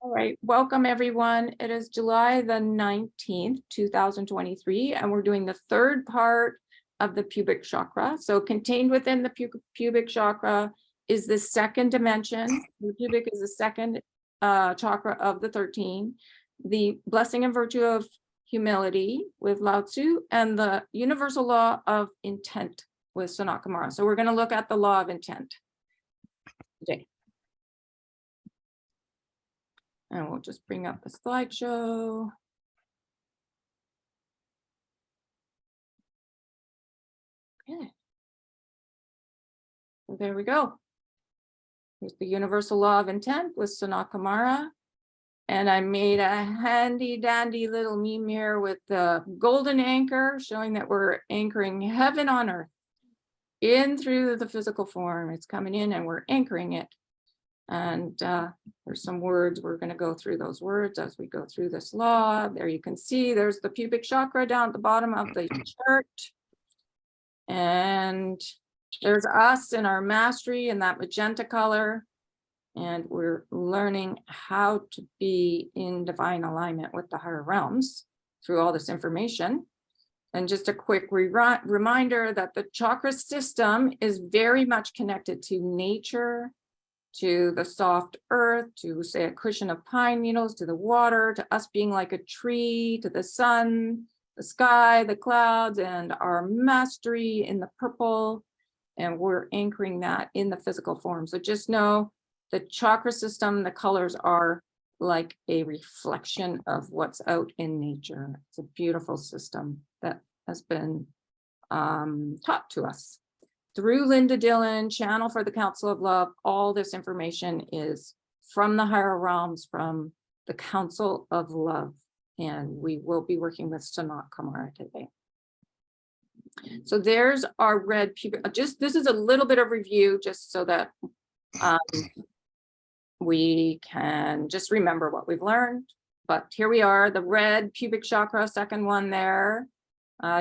All right, welcome everyone. It is July the 19th, 2023, and we're doing the third part of the pubic chakra. So contained within the pubic chakra is the second dimension. The pubic is the second chakra of the 13, the blessing and virtue of humility with Lao Tzu, and the universal law of intent with Sanat Kumara. So we're going to look at the law of intent today. And we'll just bring up the slideshow. Okay. So there we go. Here's the universal law of intent with Sanat Kumara. And I made a handy dandy little meme here with the golden anchor showing that we're anchoring heaven on earth in through the physical form. It's coming in and we're anchoring it. And there's some words, we're going to go through those words as we go through this law. There you can see there's the pubic chakra down at the bottom of the chart. And there's us in our mastery in that magenta color. And we're learning how to be in divine alignment with the higher realms through all this information. And just a quick reminder that the chakra system is very much connected to nature, to the soft earth, to say a cushion of pine needles, to the water, to us being like a tree, to the sun, the sky, the clouds, and our mastery in the purple. And we're anchoring that in the physical form. So just know the chakra system, the colors are like a reflection of what's out in nature. It's a beautiful system that has been taught to us. Through Linda Dillon, channel for the Council of Love, all this information is from the higher realms, from the Council of Love. And we will be working with Sanat Kumara today. So there's our red pubic. This is a little bit of review, just so that we can just remember what we've learned. But here we are, the red pubic chakra, second one there.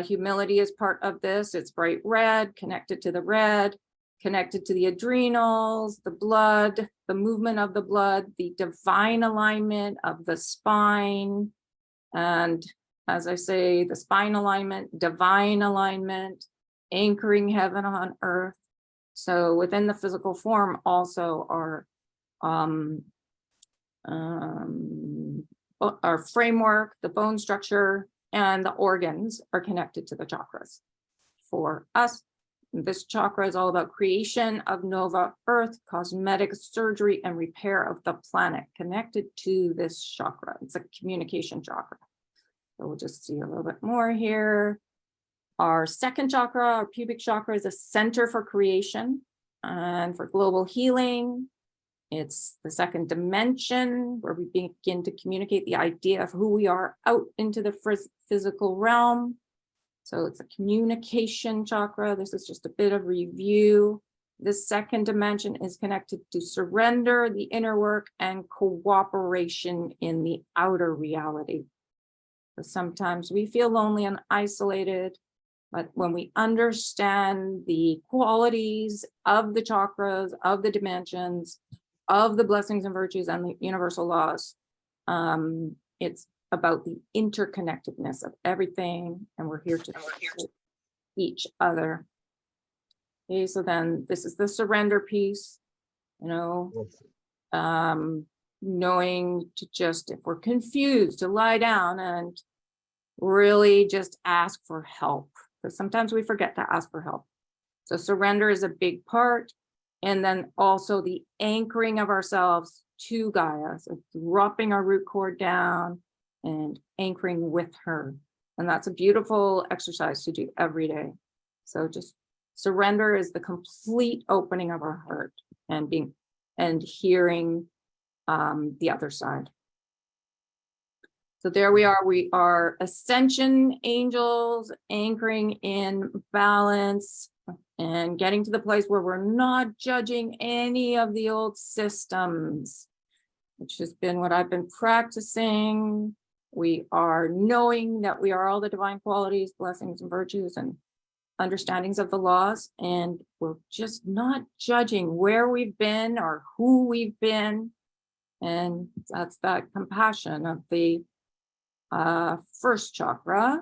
Humility is part of this. It's bright red, connected to the red, connected to the adrenals, the blood, the movement of the blood, the divine alignment of the spine. And as I say, the spine alignment, divine alignment, anchoring heaven on earth. So within the physical form also are our framework, the bone structure, and the organs are connected to the chakras. For us, this chakra is all about creation of Nova Earth, cosmetic surgery, and repair of the planet connected to this chakra. It's a communication chakra. So we'll just see a little bit more here. Our second chakra, our pubic chakra, is a center for creation and for global healing. It's the second dimension where we begin to communicate the idea of who we are out into the physical realm. So it's a communication chakra. This is just a bit of review. This second dimension is connected to surrender, the inner work, and cooperation in the outer reality. So sometimes we feel lonely and isolated, but when we understand the qualities of the chakras, of the dimensions, of the blessings and virtues and the universal laws, it's about the interconnectedness of everything, and we're here to support each other. Okay, so then this is the surrender piece, you know, knowing to just, if we're confused, to lie down and really just ask for help, because sometimes we forget to ask for help. So surrender is a big part. And then also the anchoring of ourselves to Gaia, so dropping our root cord down and anchoring with her. And that's a beautiful exercise to do every day. So just surrender is the complete opening of our heart and hearing the other side. So there we are ascension angels, anchoring in balance and getting to the place where we're not judging any of the old systems, which has been what I've been practicing. We are knowing that we are all the divine qualities, blessings and virtues and understandings of the laws, and we're just not judging where we've been or who we've been. And that's that compassion of the first chakra.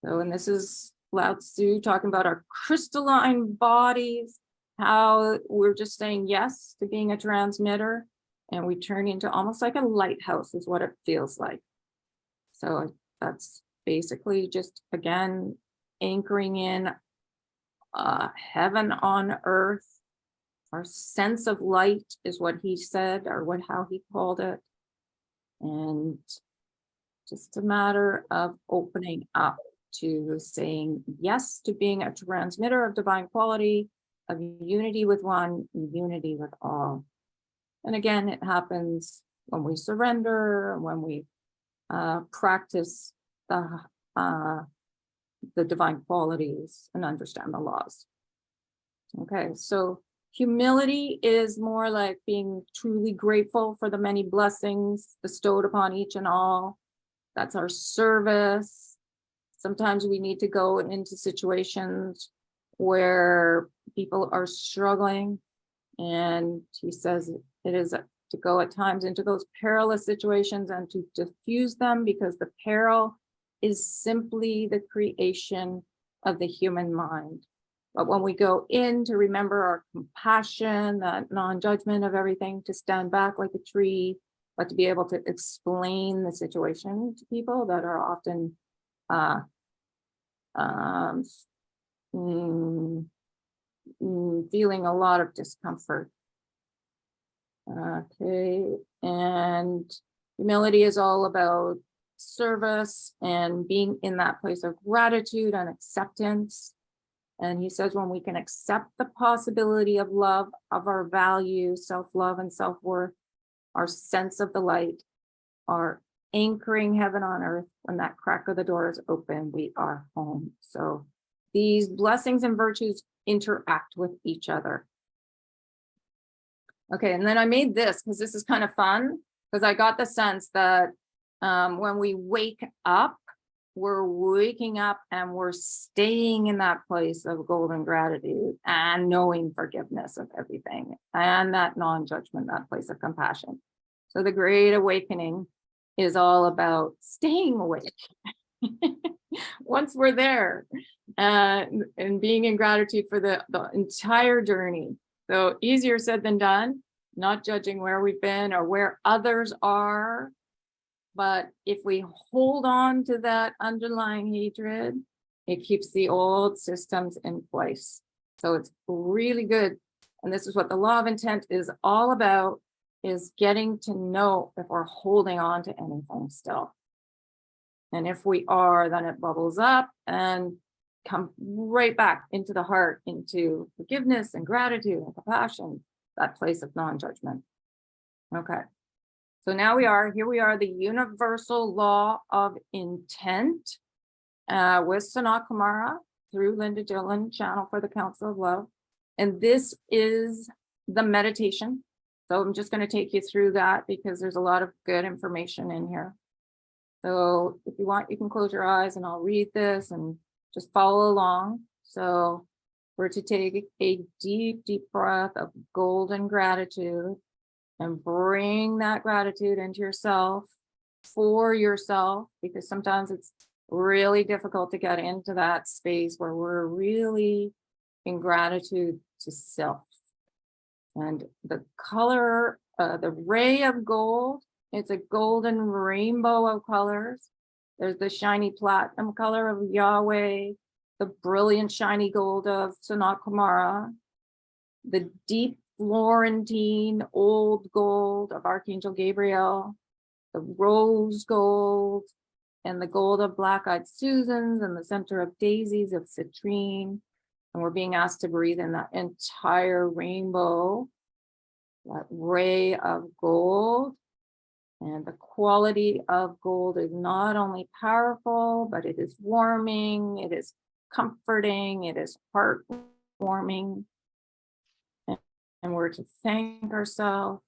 So, and this is Lao Tzu talking about our crystalline bodies, how we're just saying yes to being a transmitter, and we turn into almost like a lighthouse is what it feels like. So that's basically just, again, anchoring in heaven on earth. Our sense of light is what he said, or how he called it. And just a matter of opening up to saying yes to being a transmitter of divine quality, of unity with one, unity with all. And again, it happens when we surrender, when we practice the divine qualities and understand the laws. Okay, so humility is more like being truly grateful for the many blessings bestowed upon each and all. That's our service. Sometimes we need to go into situations where people are struggling, and he says it is to go at times into those perilous situations and to diffuse them, because the peril is simply the creation of the human mind. But when we go in to remember our compassion, that non-judgment of everything, to stand back like a tree, but to be able to explain the situation to people that are often feeling a lot of discomfort. Okay, and humility is all about service and being in that place of gratitude and acceptance. And he says when we can accept the possibility of love, of our value, self-love and self-worth, our sense of the light, our anchoring heaven on earth, when that crack of the door is open, we are home. So these blessings and virtues interact with each other. Okay, and then I made this because this is kind of fun, because I got the sense that when we wake up, we're waking up and we're staying in that place of golden gratitude and knowing forgiveness of everything, and that non-judgment, that place of compassion. So the Great Awakening is all about staying awake once we're there, and being in gratitude for the entire journey. So easier said than done, not judging where we've been or where others are. But if we hold on to that underlying hatred, it keeps the old systems in place. So it's really good. And this is what the law of intent is all about, is getting to know if we're holding on to anything still. And if we are, then it bubbles up and come right back into the heart, into forgiveness and gratitude and compassion, that place of non-judgment. Okay. So now we are, the universal law of intent with Sanat Kumara through Linda Dillon, Channel for the Council of Love. And this is the meditation. So I'm just going to take you through that because there's a lot of good information in here. So if you want, you can close your eyes and I'll read this and just follow along. So we're to take a deep, deep breath of golden gratitude and bring that gratitude into yourself, for yourself, because sometimes it's really difficult to get into that space where we're really in gratitude to self. And the color, the ray of gold, it's a golden rainbow of colors. There's the shiny platinum color of Yahweh, the brilliant shiny gold of Sanat Kumara, the deep Florentine old gold of Archangel Gabriel, the rose gold, and the gold of black-eyed Susans, and the center of daisies of citrine. And we're being asked to breathe in that entire rainbow, that ray of gold. And the quality of gold is not only powerful, but it is warming, it is comforting, it is heartwarming. And we're to thank ourselves,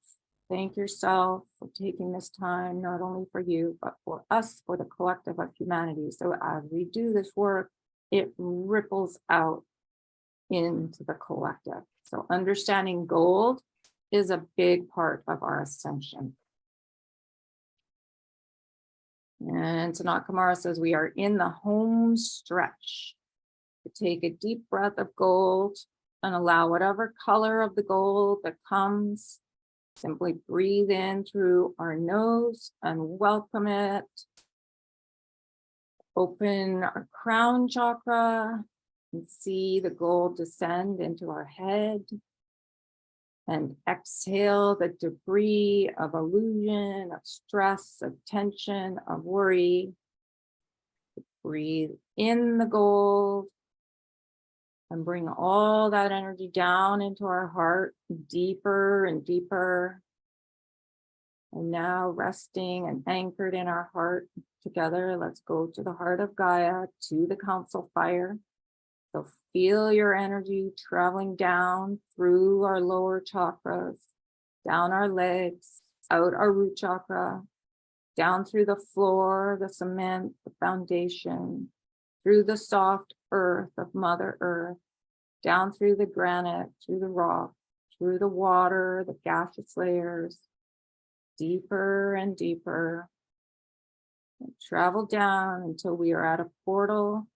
thank yourself for taking this time, not only for you, but for us, for the collective of humanity. So as we do this work, it ripples out into the collective. So understanding gold is a big part of our ascension. And Tanaka Mara says we are in the home stretch. Take a deep breath of gold and allow whatever color of the gold that comes. Simply breathe in through our nose and welcome it. Open our crown chakra and see the gold descend into our head. And exhale the debris of illusion, of stress, of tension, of worry. Breathe in the gold and bring all that energy down into our heart, deeper and deeper. And now resting and anchored in our heart together, let's go to the heart of Gaia, to the council fire. So feel your energy traveling down through our lower chakras, down our legs, out our root chakra, down through the floor, the cement, the foundation, through the soft earth of Mother Earth, down through the granite, through the rock, through the water, the gaseous layers, deeper and deeper. And travel down until we are at a portal,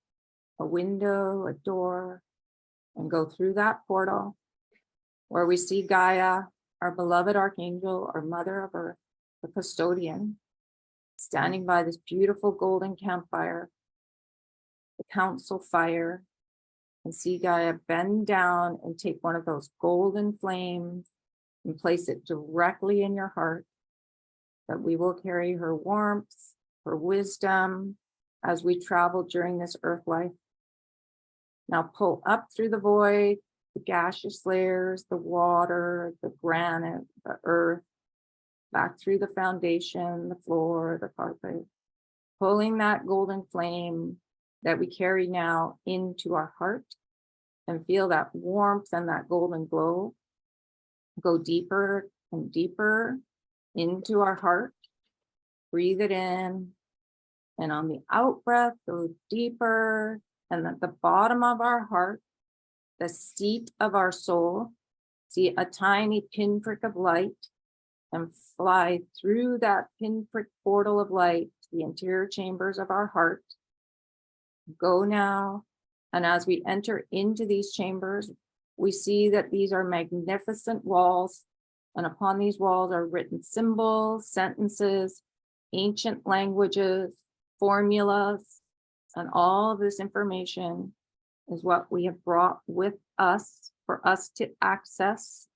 a window, a door, and go through that portal where we see Gaia, our beloved archangel, our Mother of Earth, the custodian, standing by this beautiful golden campfire, the council fire, and see Gaia bend down and take one of those golden flames and place it directly in your heart, that we will carry her warmth, her wisdom as we travel during this earth life. Now pull up through the void, the gaseous layers, the water, the granite, the earth, back through the foundation, the floor, the carpet, pulling that golden flame that we carry now into our heart, and feel that warmth and that golden glow go deeper and deeper into our heart. Breathe it in, and on the out breath, go deeper. And at the bottom of our heart, the seat of our soul, see a tiny pinprick of light, and fly through that pinprick portal of light to the interior chambers of our heart. Go now, and as we enter into these chambers, we see that these are magnificent walls, and upon these walls are written symbols, sentences, ancient languages, formulas, and all of this information is what we have brought with us for us to access,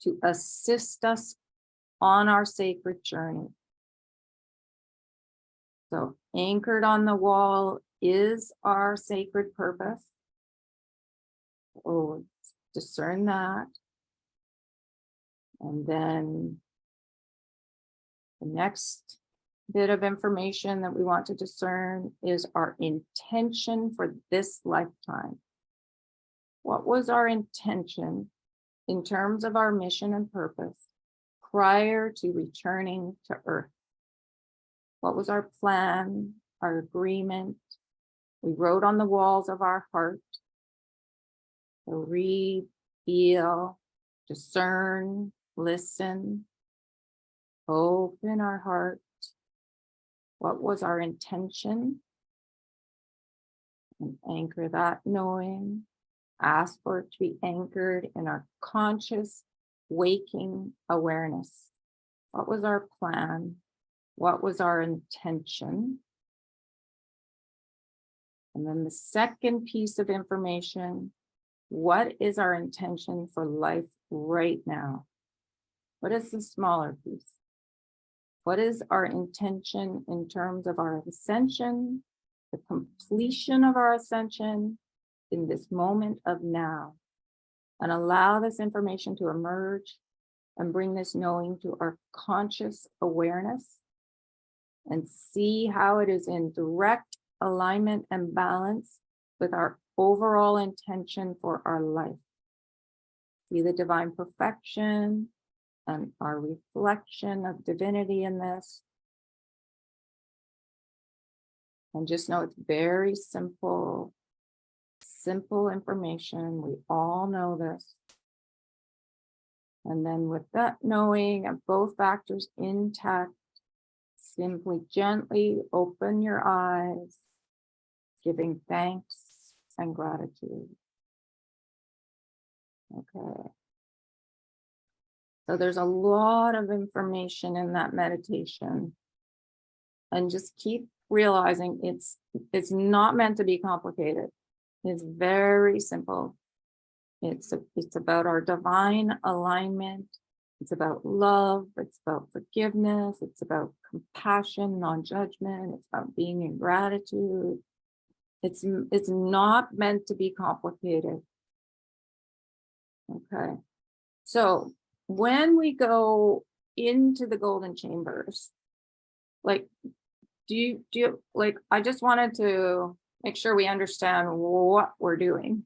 to assist us on our sacred journey. So anchored on the wall is our sacred purpose. Oh, discern that. And then the next bit of information that we want to discern is our intention for this lifetime. What was our intention in terms of our mission and purpose prior to returning to Earth? What was our plan, our agreement? We wrote on the walls of our heart. So read, feel, discern, listen, open our heart. What was our intention? And anchor that knowing. Ask for it to be anchored in our conscious, waking awareness. What was our plan? What was our intention? And then the second piece of information, what is our intention for life right now? What is the smaller piece? What is our intention in terms of our ascension, the completion of our ascension in this moment of now? And allow this information to emerge and bring this knowing to our conscious awareness and see how it is in direct alignment and balance with our overall intention for our life. See the divine perfection and our reflection of divinity in this. And just know it's very simple information. We all know this. And then with that knowing of both factors intact, simply gently open your eyes, giving thanks and gratitude. Okay. So there's a lot of information in that meditation. And just keep realizing it's not meant to be complicated. It's very simple. It's about our divine alignment. It's about love. It's about forgiveness. It's about compassion, non-judgment. It's about being in gratitude. It's not meant to be complicated. Okay. So when we go into the golden chambers, like, do you like, I just wanted to make sure we understand what we're doing.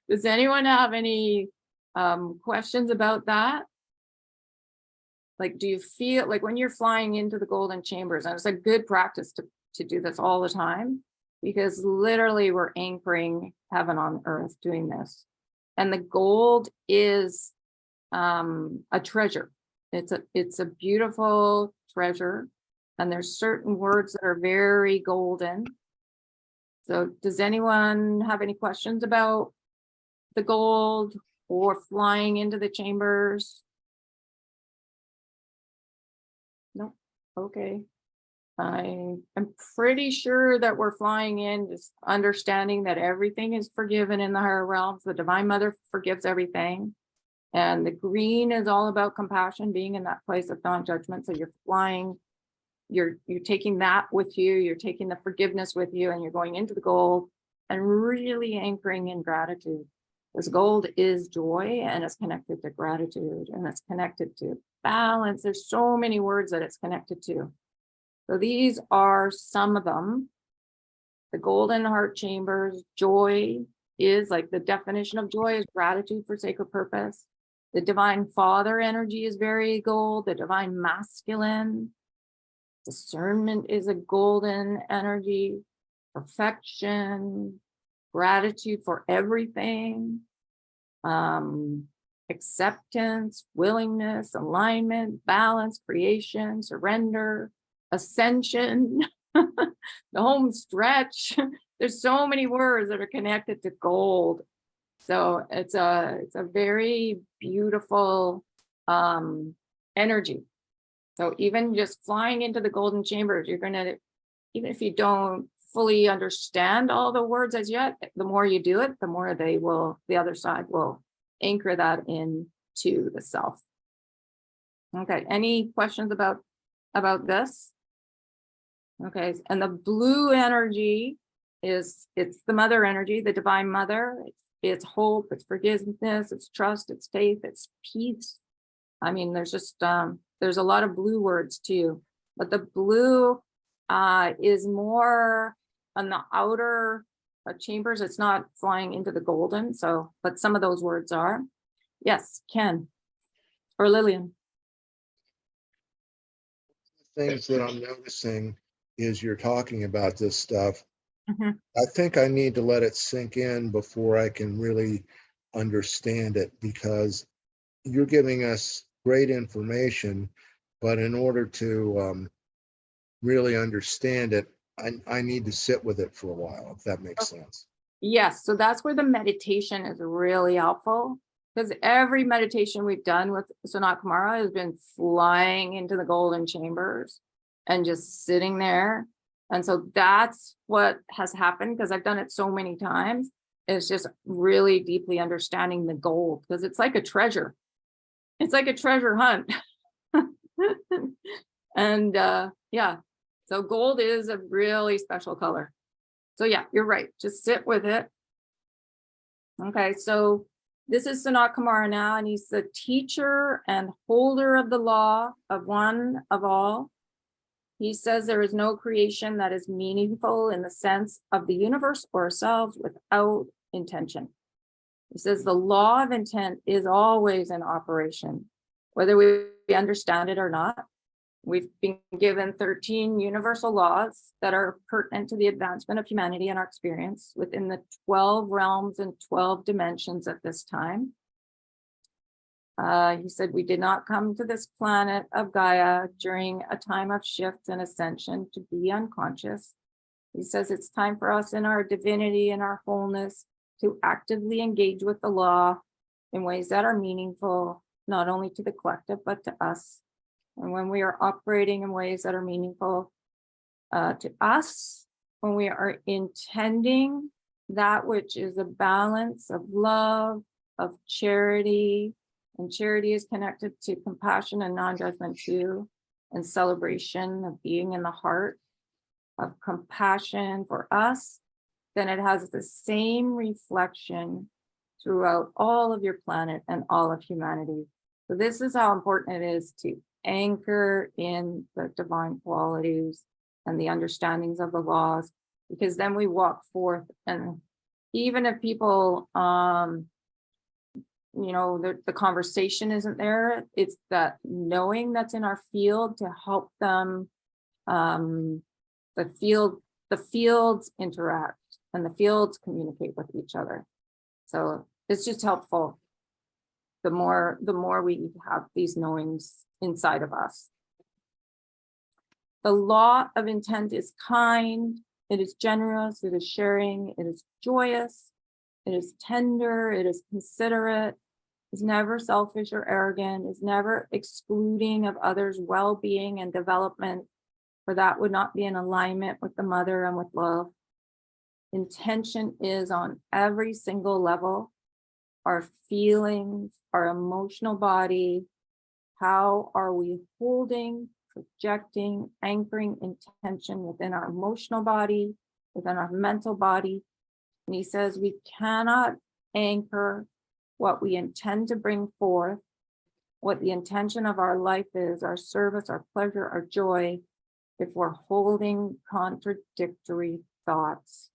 Does anyone have any questions about that? Like, do you feel like when you're flying into the golden chambers, and it's a good practice to do this all the time, because literally we're anchoring heaven on earth doing this. And the gold is a treasure. It's a beautiful treasure. And there's certain words that are very golden. So does anyone have any questions about the gold or flying into the chambers? No. Okay. I am pretty sure that we're flying in, just understanding that everything is forgiven in the higher realms. The Divine Mother forgives everything. And the green is all about compassion, being in that place of non-judgment. So you're flying, you're taking that with you, you're taking the forgiveness with you, and you're going into the gold and really anchoring in gratitude. Because gold is joy, and it's connected to gratitude, and it's connected to balance. There's so many words that it's connected to. So these are some of them. The golden heart chambers, joy is like the definition of joy is gratitude for sacred purpose. The divine father energy is very gold. The divine masculine, discernment is a golden energy. Perfection, gratitude for everything, acceptance, willingness, alignment, balance, creation, surrender, ascension, the home stretch. There's so many words that are connected to gold. So it's a very beautiful energy. So even just flying into the golden chambers, you're gonna, even if you don't fully understand all the words as yet, the more you do it, the more the other side will anchor that into the self. Okay, any questions about this? Okay, and the blue energy it's the mother energy, the divine mother. It's hope, it's forgiveness, it's trust, it's faith, it's peace. I mean, there's just there's a lot of blue words too, but the blue is more on the outer chambers. It's not flying into the golden. So, but some of those words are. Yes, Ken or Lillian. Things that I'm noticing is you're talking about this stuff. Mm-hmm. I think I need to let it sink in before I can really understand it, because you're giving us great information, but in order to really understand it, I need to sit with it for a while, if that makes sense. Yes, so that's where the meditation is really helpful, because every meditation we've done with Sanat Kumara has been flying into the golden chambers and just sitting there. And so that's what has happened, because I've done it so many times. It's just really deeply understanding the gold, because it's like a treasure. It's like a treasure hunt. And yeah, so gold is a really special color. So yeah, you're right. Just sit with it. Okay, so this is Sanat Kumara now, and he's the teacher and holder of the law of one of all. He says there is no creation that is meaningful in the sense of the universe or ourselves without intention. He says the law of intent is always in operation, whether we understand it or not. We've been given 13 universal laws that are pertinent to the advancement of humanity and our experience within the 12 realms and 12 dimensions at this time. He said, we did not come to this planet of Gaia during a time of shift and ascension to be unconscious. He says it's time for us in our divinity and our wholeness to actively engage with the law in ways that are meaningful, not only to the collective, but to us. And when we are operating in ways that are meaningful to us, when we are intending that which is a balance of love, of charity, and charity is connected to compassion and non-judgment too, and celebration of being in the heart of compassion for us, then it has the same reflection throughout all of your planet and all of humanity. So this is how important it is to anchor in the divine qualities and the understandings of the laws, because then we walk forth. And even if people, the conversation isn't there, it's that knowing that's in our field to help them, the fields interact and the fields communicate with each other. So it's just helpful. The more we have these knowings inside of us. The law of intent is kind, it is generous, it is sharing, it is joyous, it is tender, it is considerate, is never selfish or arrogant, is never excluding of others' well-being and development, for that would not be in alignment with the mother and with love. Intention is on every single level, our feelings, our emotional body. How are we holding, projecting, anchoring intention within our emotional body, within our mental body? And he says we cannot anchor what we intend to bring forth, what the intention of our life is, our service, our pleasure, our joy, if we're holding contradictory thoughts.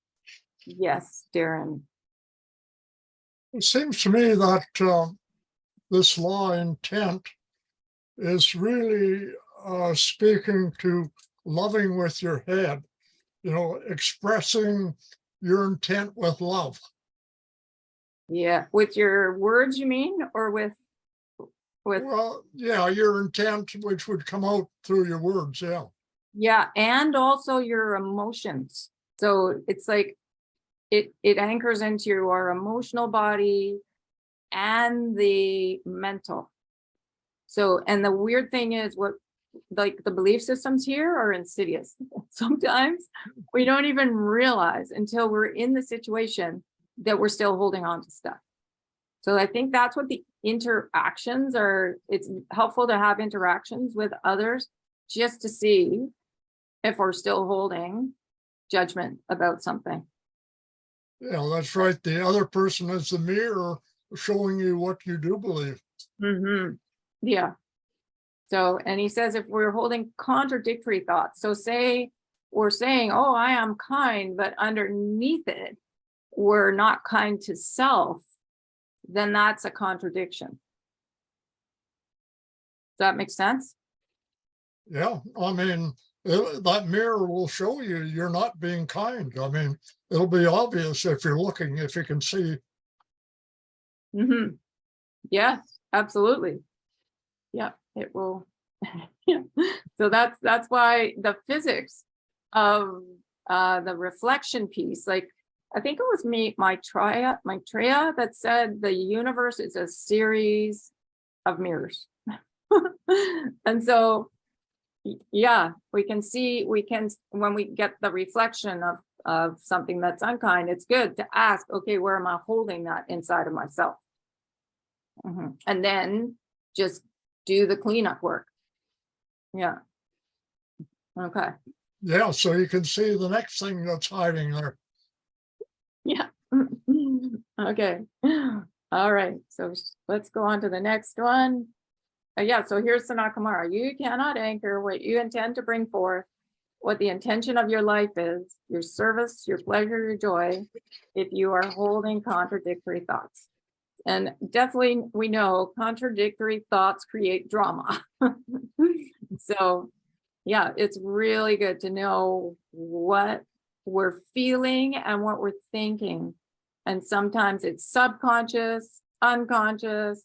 Yes, Darren. It seems to me that this law intent is really speaking to loving with your head, expressing your intent with love. Yeah, with your words, you mean, or with? Well, yeah, your intent, which would come out through your words, yeah. Yeah, and also your emotions. So it's like it anchors into our emotional body and the mental. So, and the weird thing is like the belief systems here are insidious. Sometimes we don't even realize until we're in the situation that we're still holding on to stuff. So I think that's what the interactions are. It's helpful to have interactions with others just to see if we're still holding judgment about something. Yeah, that's right. The other person is the mirror showing you what you do believe. Mm-hmm. Yeah. So, and he says if we're holding contradictory thoughts, so say we're saying, oh, I am kind, but underneath it, we're not kind to self, then that's a contradiction. Does that make sense? Yeah, I mean, that mirror will show you you're not being kind. I mean, it'll be obvious if you're looking, if you can see. Mm-hmm. Yes, absolutely. Yeah, it will. Yeah. So that's why the physics of the reflection piece, like I think it was Maitreya that said the universe is a series of mirrors. And so yeah, we can when we get the reflection of something that's unkind, it's good to ask, okay, where am I holding that inside of myself? Mm-hmm. And then just do the cleanup work. Yeah. Okay. Yeah, so you can see the next thing that's hiding there. Yeah. Okay. All right. So let's go on to the next one. Yeah. So here's the Nakamura. You cannot anchor what you intend to bring forth, what the intention of your life is, your service, your pleasure, your joy, if you are holding contradictory thoughts. And definitely we know contradictory thoughts create drama. So yeah, it's really good to know what we're feeling and what we're thinking. And sometimes it's subconscious, unconscious,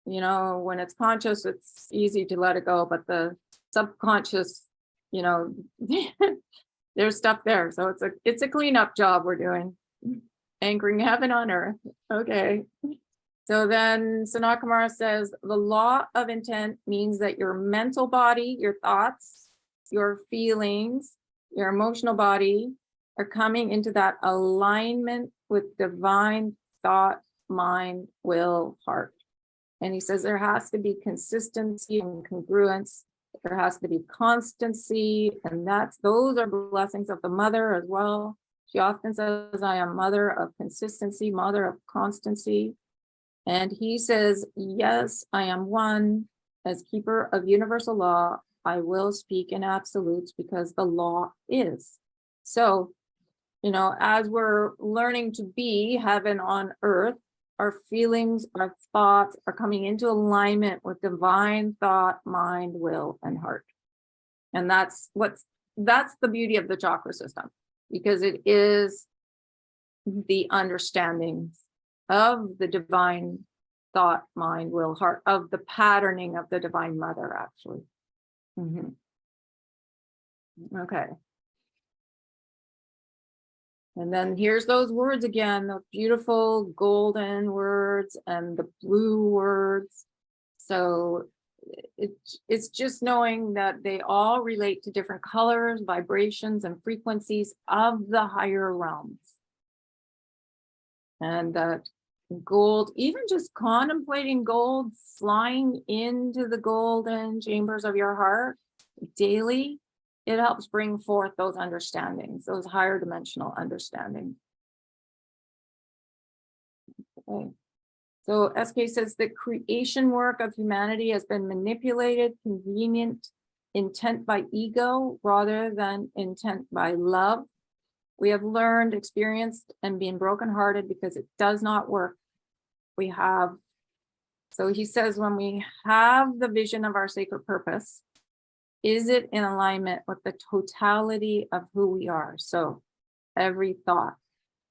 when it's conscious, it's easy to let it go, but the subconscious, there's stuff there. So it's a cleanup job we're doing. Anchoring heaven on earth. Okay. So then Sanakamara says the law of intent means that your mental body, your thoughts, your feelings, your emotional body are coming into that alignment with divine thought, mind, will, heart. And he says there has to be consistency and congruence. There has to be constancy, and those are blessings of the mother as well. She often says, I am mother of consistency, mother of constancy. And he says, yes, I am one. As keeper of universal law, I will speak in absolutes because the law is. So, as we're learning to be heaven on earth, our feelings, our thoughts are coming into alignment with divine thought, mind, will, and heart. And that's the beauty of the chakra system, because it is the understanding of the divine thought, mind, will, heart, of the patterning of the divine mother, actually. Okay. And then here's those words again, those beautiful golden words and the blue words. So it's just knowing that they all relate to different colors, vibrations, and frequencies of the higher realms. And that gold, even just contemplating gold, flying into the golden chambers of your heart daily, it helps bring forth those understandings, those higher dimensional understandings. Okay. So SK says the creation work of humanity has been manipulated, convenient, intent by ego rather than intent by love. We have learned, experienced, and been brokenhearted because it does not work. So he says, when we have the vision of our sacred purpose, is it in alignment with the totality of who we are? So every thought,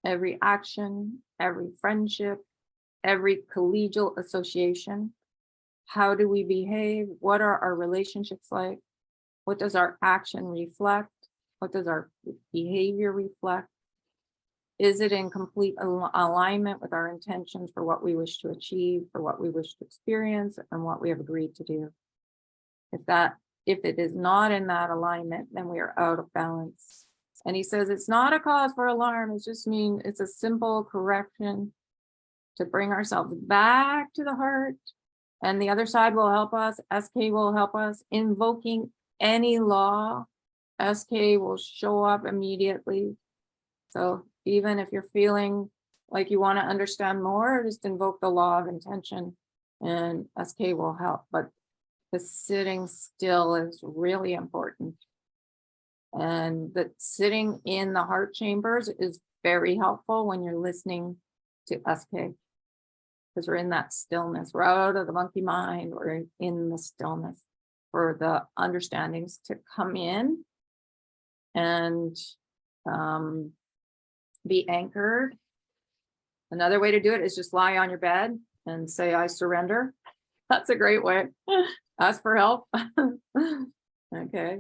every action, every friendship, every collegial association, how do we behave? What are our relationships like? What does our action reflect? What does our behavior reflect? Is it in complete alignment with our intentions for what we wish to achieve, for what we wish to experience, and what we have agreed to do? If it is not in that alignment, then we are out of balance. And he says it's not a cause for alarm. It's a simple correction to bring ourselves back to the heart. And the other side will help us. SK will help us. Invoking any law, SK will show up immediately. So even if you're feeling like you want to understand more, just invoke the law of intention and SK will help. But the sitting still is really important. And the sitting in the heart chambers is very helpful when you're listening to SK, because we're in that stillness. We're out of the monkey mind. We're in the stillness for the understandings to come in and be anchored. Another way to do it is just lie on your bed and say, I surrender. That's a great way. Ask for help. Okay.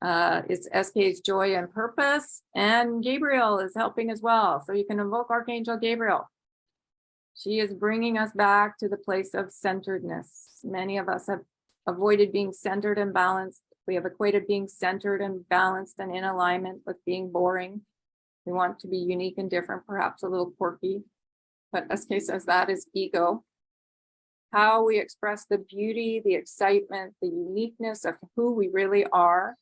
It's SK's joy and purpose, and Gabriel is helping as well. So you can invoke Archangel Gabriel. She is bringing us back to the place of centeredness. Many of us have avoided being centered and balanced. We have equated being centered and balanced and in alignment with being boring. We want to be unique and different, perhaps a little quirky, but SK says that is ego. How we express the beauty, the excitement, the uniqueness of who we really are.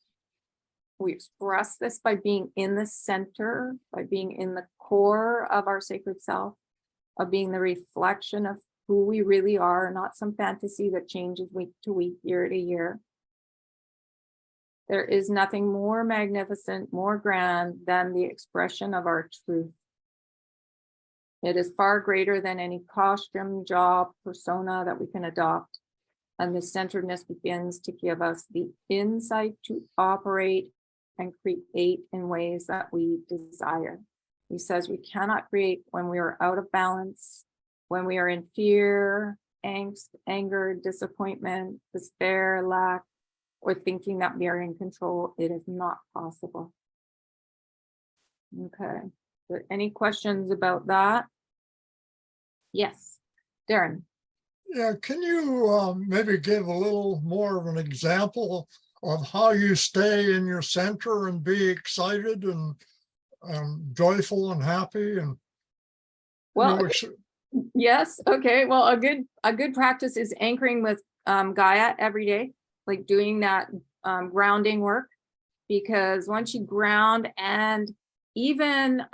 We express this by being in the center, by being in the core of our sacred self, of being the reflection of who we really are, not some fantasy that changes week to week, year to year. There is nothing more magnificent, more grand than the expression of our truth. It is far greater than any costume, job, persona that we can adopt. And the centeredness begins to give us the insight to operate and create in ways that we desire. He says we cannot create when we are out of balance, when we are in fear angst, anger, disappointment, despair, lack, or thinking that we are in control. It is not possible. Okay. Any questions about that? Yes, Darren. Yeah, can you maybe give a little more of an example of how you stay in your center and be excited and joyful and happy and Well, yes. Okay. Well, a good practice is anchoring with Gaia every day, like doing that grounding work, because once you ground, and even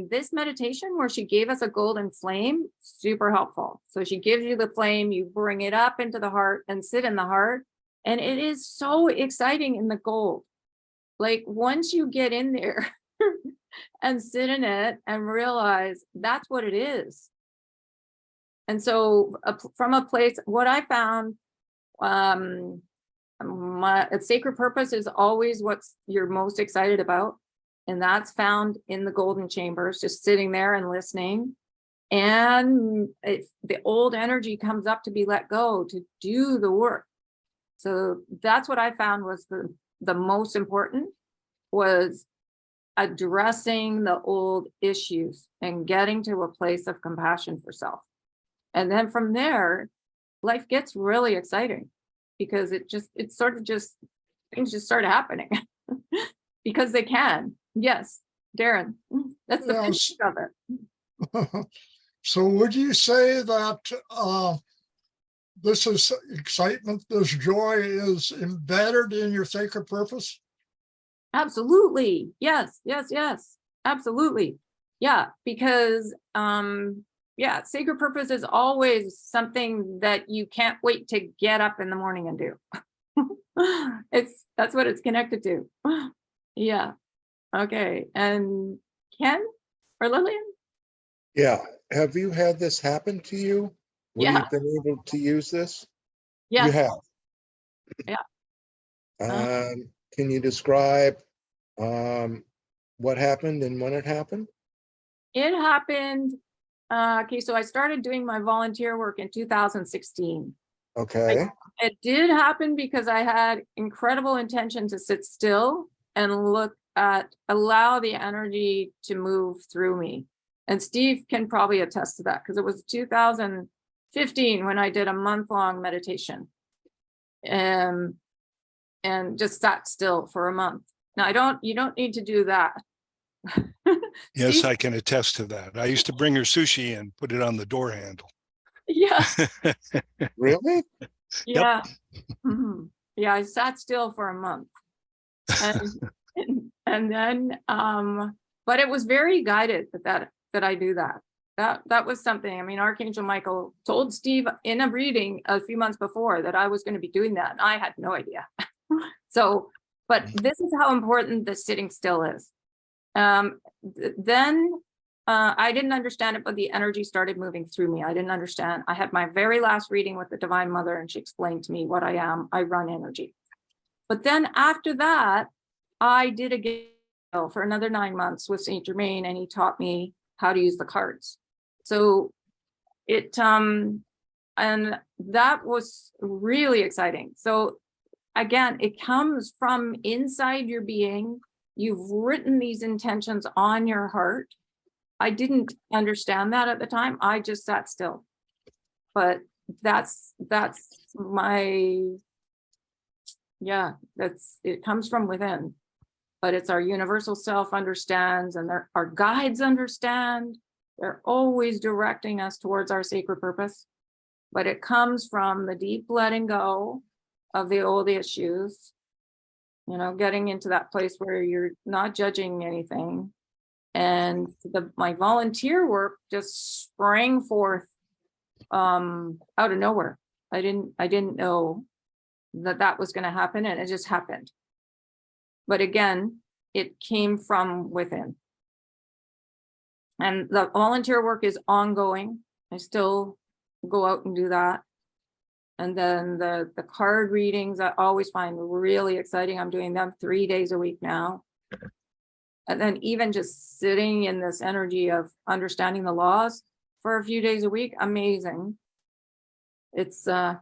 this meditation where she gave us a golden flame, super helpful. So she gives you the flame, you bring it up into the heart and sit in the heart. And it is so exciting in the gold. Like once you get in there and sit in it and realize that's what it is. And so from a place, what I found, my sacred purpose is always what's you're most excited about. And that's found in the golden chambers, just sitting there and listening. And the old energy comes up to be let go, to do the work. So that's what I found was the most important, was addressing the old issues and getting to a place of compassion for self. And then from there, life gets really exciting, because things just start happening because they can. Yes, Darren, that's the Yes. finish of it. So would you say that this is excitement, this joy is embedded in your sacred purpose? Absolutely. Yes, yes, yes. Absolutely. Yeah, because sacred purpose is always something that you can't wait to get up in the morning and do. That's what it's connected to. Yeah. Okay. And Ken or Lillian? Yeah. Have you had this happen to you where Yeah. you've been able to use this? Yes. You have. Yeah. Can you describe what happened and when it happened? It happened. Okay, so I started doing my volunteer work in 2016. Okay. It did happen because I had incredible intention to sit still and allow the energy to move through me. And Steve can probably attest to that, because it was 2015 when I did a month-long meditation. And just sat still for a month. Now you don't need to do that. Yes, Steve? I can attest to that. I used to bring her sushi and put it on the door handle. Yeah. Really? Yeah. Mhm. Yeah, I sat still for a month. And then but it was very guided that I do that. That was something. I mean, Archangel Michael told Steve in a reading a few months before that I was going to be doing that, and I had no idea. So, but this is how important the sitting still is. Then I didn't understand it, but the energy started moving through me. I didn't understand. I had my very last reading with the Divine Mother, and she explained to me what I am. I run energy. But then after that, I did again for another 9 months with Saint Germain, and he taught me how to use the cards. So it and that was really exciting. So again, it comes from inside your being. You've written these intentions on your heart. I didn't understand that at the time. I just sat still. But that's it comes from within. But it's our universal self understands, and our guides understand. They're always directing us towards our sacred purpose. But it comes from the deep letting go of the old issues, getting into that place where you're not judging anything. And my volunteer work just sprang forth out of nowhere. I didn't know that was going to happen, and it just happened. But again, it came from within. And the volunteer work is ongoing. I still go out and do that. And then the card readings I always find really exciting. I'm doing them 3 days a week now. And then even just sitting in this energy of understanding the laws for a few days a week, amazing. It's the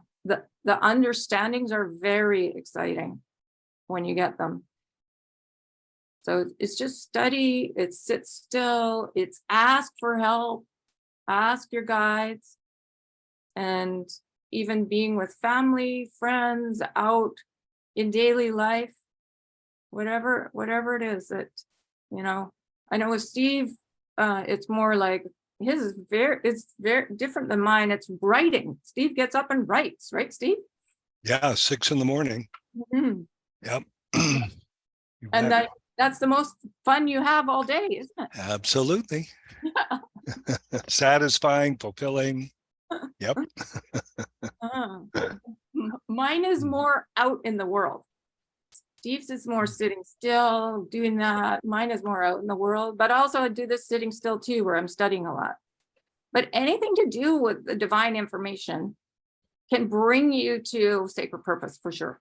understandings are very exciting when you get them. So it's just study, it's sit still, it's ask for help, ask your guides, and even being with family, friends, out in daily life, whatever it is that, you know, I know with Steve, it's more like it's very different than mine. It's writing. Steve gets up and writes, right, Steve? Yeah, 6 a.m. Mhm. Yep. You And bet. that's the most fun you have all day, isn't it? Absolutely. Satisfying, fulfilling. Yep. Mine is more out in the world. Steve's is more sitting still, doing that. Mine is more out in the world, but also I do this sitting still too, where I'm studying a lot. But anything to do with the divine information can bring you to sacred purpose for sure.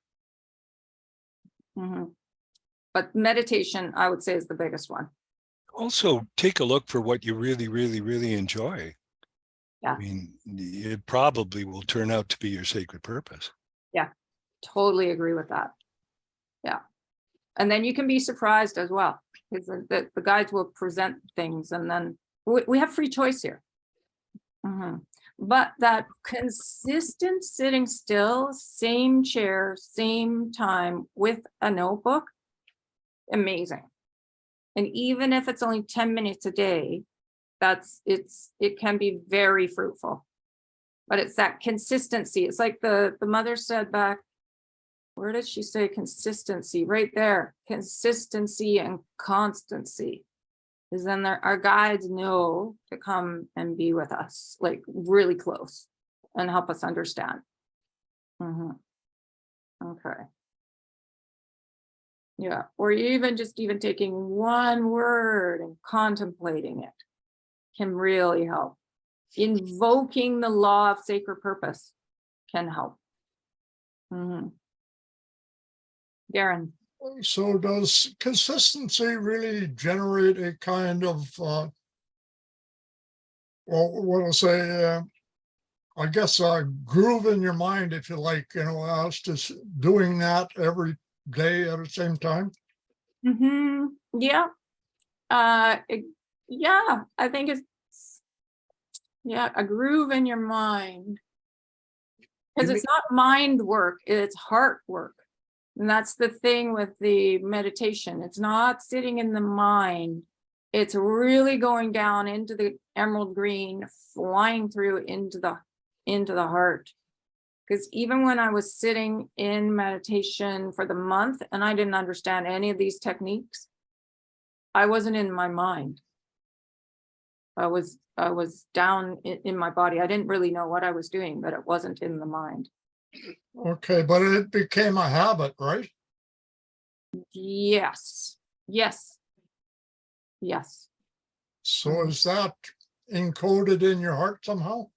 Mhm. But meditation, I would say, is the biggest one. Also, take a look for what you really, really, really enjoy. Yeah. I mean, it probably will turn out to be your sacred purpose. Totally agree with that. Yeah. And then you can be surprised as well, because the guides will present things, and then we have free choice here. But that consistent sitting still, same chair, same time with a notebook, amazing. And even if it's only 10 minutes a day, it can be very fruitful. But it's that consistency. It's like the mother said back, where did she say consistency? Right there, consistency and constancy. Because then our guides know to come and be with us, like really close, and help us understand. Okay. Yeah, or even taking one word and contemplating it can really help. Invoking the law of sacred purpose can help. Darren. So does consistency really generate a kind of, well, what I'll say, I guess a groove in your mind, if you like, you know, as just doing that every day at the same time? Yeah. Yeah, I think it's a groove in your mind. Because it's not mind work, it's heart work. And that's the thing with the meditation. It's not sitting in the mind. It's really going down into the emerald green, flying through into the heart. Because even when I was sitting in meditation for the month and I didn't understand any of these techniques, I wasn't in my mind. I was down in my body. I didn't really know what I was doing, but it wasn't in the mind. Okay, but it became a habit, right? Yes. So is that encoded in your heart somehow?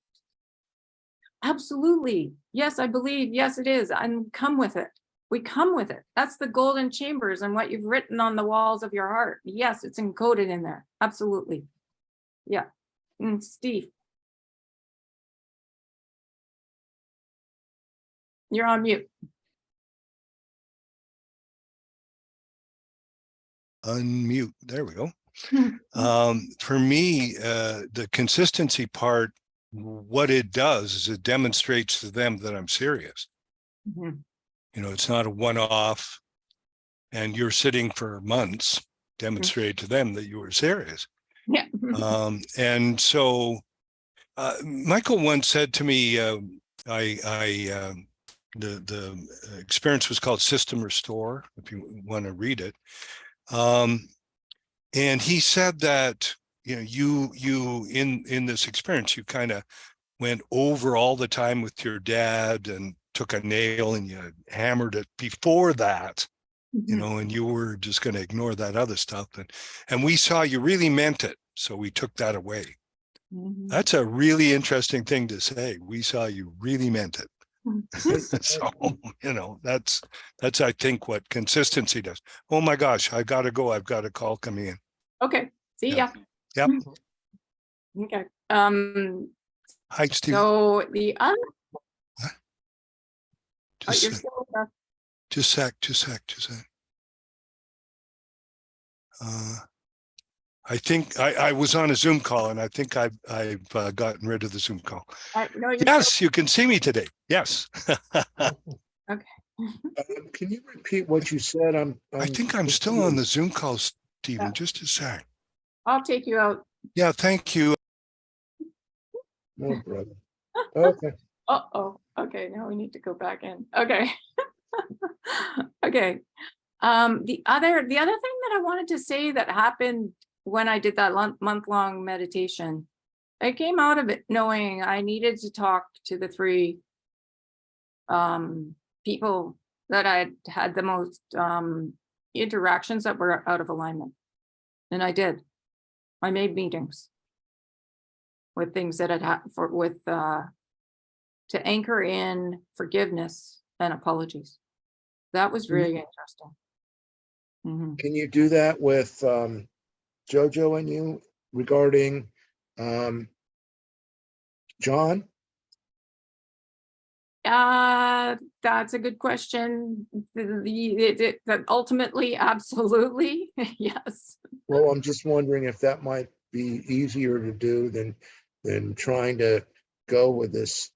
Absolutely. Yes, I believe. Yes, it is. And come with it. We come with it. That's the golden chambers and what you've written on the walls of your heart. Yes, it's encoded in there. Absolutely. Yeah. Steve. You're on mute. Unmute. There we go. For me, the consistency part, what it does is it demonstrates to them that I'm serious. You know, it's not a one-off and you're sitting for months, demonstrate to them that you were serious. Yeah. And so Michael once said to me, the experience was called System Restore, if you want to read it. And he said that, you know, you in this experience, you kind of went over all the time with your dad and took a nail and you hammered it before that, you know, and you were just going to ignore that other stuff. And we saw you really meant it. So we took that away. That's a really interesting thing to say. We saw you really meant it. So, you know, that's I think what consistency does. Oh my gosh, I gotta go. I've got a call coming in. Okay. See ya. Yep. Okay. Hi, Steve. So the other Just you're sec, still with us. just sec, just sec, just sec. I think I was on a Zoom call, and I think I've gotten rid of the Zoom call. No, you're Yes, you can see me today. Yes. still, okay. Can you repeat what you said? I think I'm still on the Zoom call, Stephen. Yeah. Just a sec. I'll take you out. Yeah, thank you. No, brother. Okay. Uh-oh, okay, now we need to go back in. Okay. Okay. The other thing that I wanted to say that happened when I did that month-long meditation, I came out of it knowing I needed to talk to the three people that I had the most interactions that were out of alignment. And I did. I made meetings with things that had happened to anchor in forgiveness and apologies. That was really interesting. Mhm. Can you do that with Jojo and you regarding John? That's a good question. That ultimately, absolutely, yes. Well, I'm just wondering if that might be easier to do than trying to go with this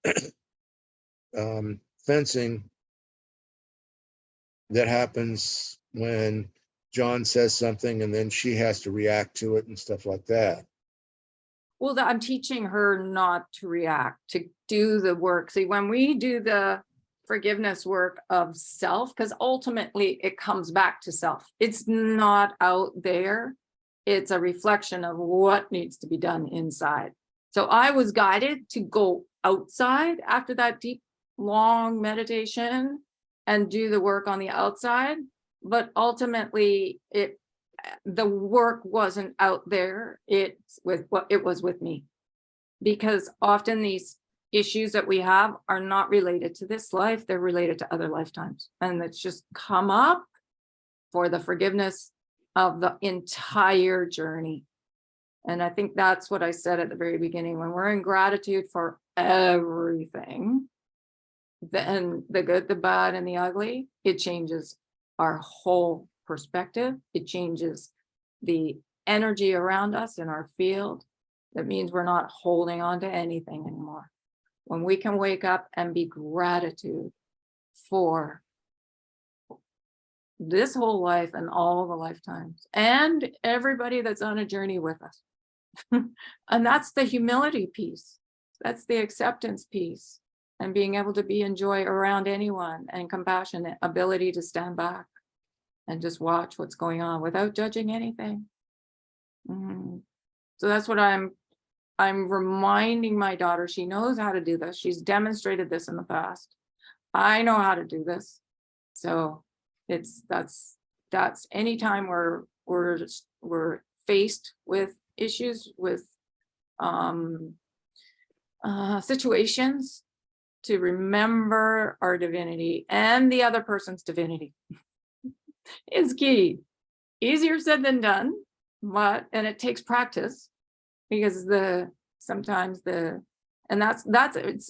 fencing that happens when John says something and then she has to react to it and stuff like that. Well, I'm teaching her not to react, to do the work. See, when we do the forgiveness work of self, because ultimately it comes back to self. It's not out there. It's a reflection of what needs to be done inside. So I was guided to go outside after that deep, long meditation and do the work on the outside. But ultimately, the work wasn't out there. It was with me, because often these issues that we have are not related to this life, they're related to other lifetimes, and it's just come up for the forgiveness of the entire journey. And I think that's what I said at the very beginning. When we're in gratitude for everything, then the good, the bad, and the ugly, it changes our whole perspective. It changes the energy around us in our field. That means we're not holding on to anything anymore. When we can wake up and be gratitude for this whole life and all the lifetimes and everybody that's on a journey with us. And that's the humility piece. That's the acceptance piece, and being able to be in joy around anyone, and compassionate ability to stand back and just watch what's going on without judging anything. So that's what I'm reminding my daughter. She knows how to do this. She's demonstrated this in the past. I know how to do this. So that's anytime we're faced with issues, with situations, to remember our divinity and the other person's divinity is key. Easier said than done, and it takes practice, because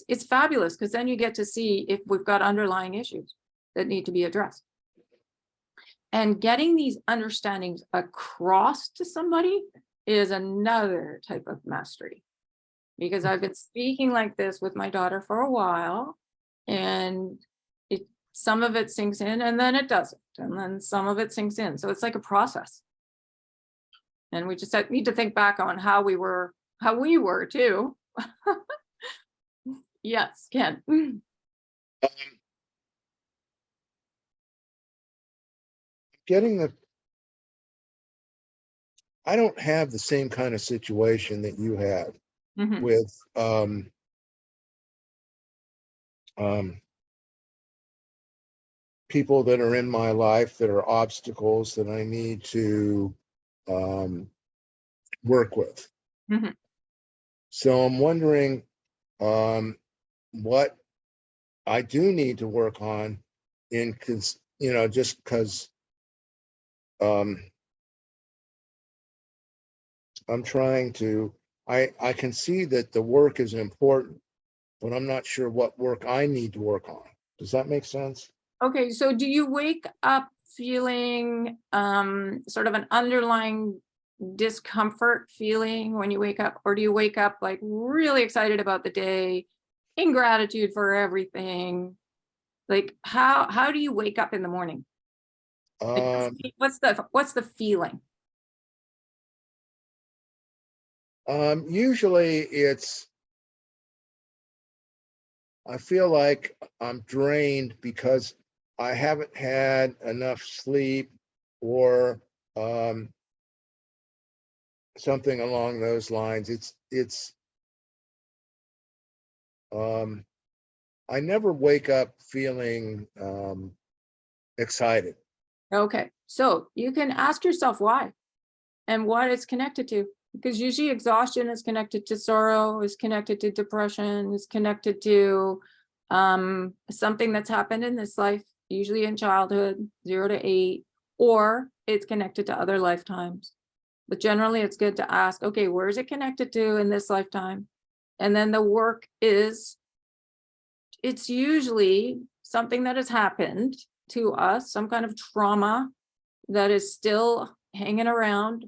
it's fabulous, because then you get to see if we've got underlying issues that need to be addressed. And getting these understandings across to somebody is another type of mastery, because I've been speaking like this with my daughter for a while, and some of it sinks in and then it doesn't, and then some of it sinks in. So it's like a process. And we just need to think back on how we were too. Yes, Ken. I don't have the same kind of situation that you have with people that are in my life that are obstacles that I need to work with. So I'm wondering what I do need to work on just because I'm trying to, I can see that the work is important, but I'm not sure what work I need to work on. Does that make sense? Okay, so do you wake up feeling sort of an underlying discomfort feeling when you wake up, or do you wake up like really excited about the day, in gratitude for everything? Like how do you wake up in the morning? Like, what's the feeling? Usually I feel like I'm drained because I haven't had enough sleep or something along those lines. I never wake up feeling excited. Okay, so you can ask yourself why and what it's connected to, because usually exhaustion is connected to sorrow, is connected to depression, is connected to something that's happened in this life, usually in childhood, 0 to 8, or it's connected to other lifetimes. But generally it's good to ask, okay, where is it connected to in this lifetime? And then the work is, it's usually something that has happened to us, some kind of trauma that is still hanging around,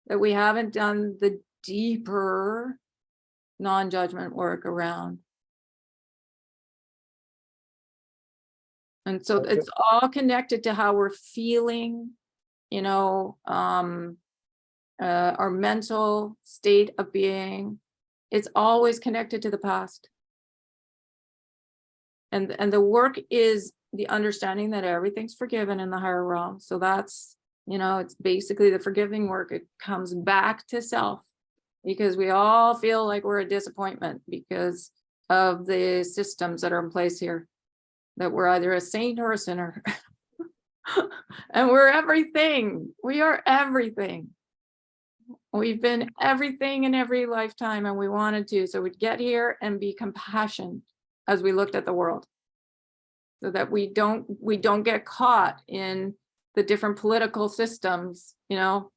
that we haven't done the deeper non-judgment work around. And so Okay. it's all connected to how we're feeling, you know, our mental state of being. It's always connected to the past. And the work is the understanding that everything's forgiven in the higher realm. So that's, you know, it's basically the forgiving work. It comes back to self, because we all feel like we're a disappointment because of the systems that are in place here, that we're either a saint or a sinner. And we're everything. We are everything. We've been everything in every lifetime, and we wanted to. So we'd get here and be compassionate as we looked at the world, so that we don't get caught in the different political systems. You know,